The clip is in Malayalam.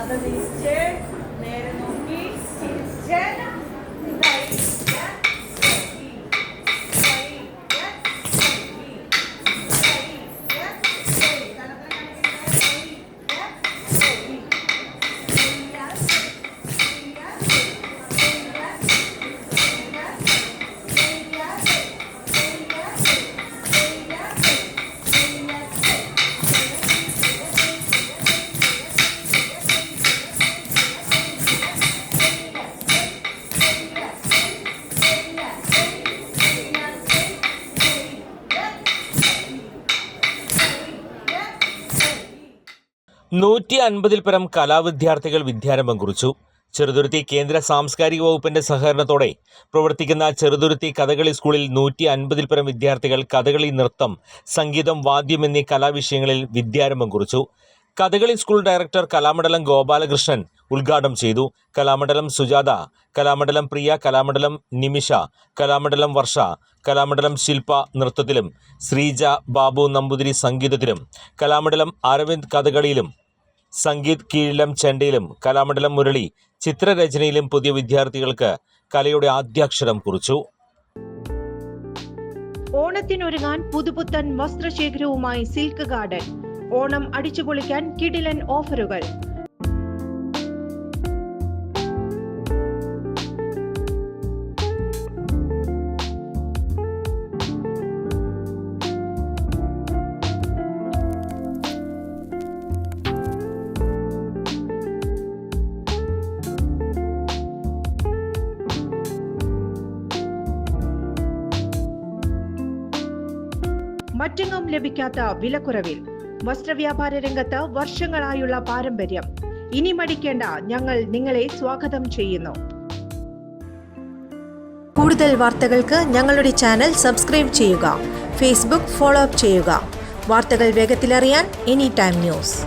തിരിച്ച് നേരെ നോക്കി തിരിച്ച് പരം കലാവിദ്യാർത്ഥികൾ വിദ്യാരംഭം കുറിച്ചു. ചെറുതുരുത്തി കേന്ദ്ര സാംസ്കാരിക വകുപ്പിന്റെ സഹകരണത്തോടെ പ്രവർത്തിക്കുന്ന ചെറുതുരുത്തി കഥകളി സ്കൂളിൽ 150 പരം വിദ്യാർത്ഥികൾ കഥകളി, നൃത്തം, സംഗീതം, വാദ്യം എന്നീ കലാവിഷയങ്ങളിൽ വിദ്യാരംഭം കുറിച്ചു. കഥകളി സ്കൂൾ ഡയറക്ടർ കലാമണ്ഡലം ഗോപാലകൃഷ്ണൻ ഉദ്ഘാടനം ചെയ്തു. കലാമണ്ഡലം സുജാത, കലാമണ്ഡലം പ്രിയ, കലാമണ്ഡലം നിമിഷ, കലാമണ്ഡലം വർഷ, കലാമണ്ഡലം ശില്പ നൃത്തത്തിലും, ശ്രീജ ബാബു നമ്പൂതിരി സംഗീതത്തിലും, കലാമണ്ഡലം അരവിന്ദ് കഥകളിയിലും, സംഗീത് കീഴിലം ചെണ്ടയിലും, കലാമണ്ഡലം മുരളി ചിത്രരചനയിലും പുതിയ വിദ്യാർത്ഥികൾക്ക് കലയുടെ ആദ്യാക്ഷരം കുറിച്ചു. ഓണത്തിനൊരുങ്ങാൻ പുതുപുത്തൻ വസ്ത്രശേഖരവുമായി സിൽക്ക് ഗാർഡൻ. ഓണം അടിച്ചുപൊളിക്കാൻ കിടിലൻ ഓഫറുകൾ. മറ്റെങ്ങും ലഭിക്കാത്ത വിലക്കുറവിൽ വസ്ത്രവ്യാപാര രംഗത്ത് വർഷങ്ങളായുള്ള പാരമ്പര്യം. ഇനി മടിക്കേണ്ട, ഞങ്ങൾ നിങ്ങളെ സ്വാഗതം ചെയ്യുന്നു. കൂടുതൽ വാർത്തകൾക്ക് ഞങ്ങളുടെ ചാനൽ സബ്സ്ക്രൈബ് ചെയ്യുക. ഫേസ്ബുക്ക് ഫോളോ അപ്പ് ചെയ്യുക. വാർത്തകൾ വേഗത്തിലറിയാൻ എനി ടൈം ന്യൂസ്.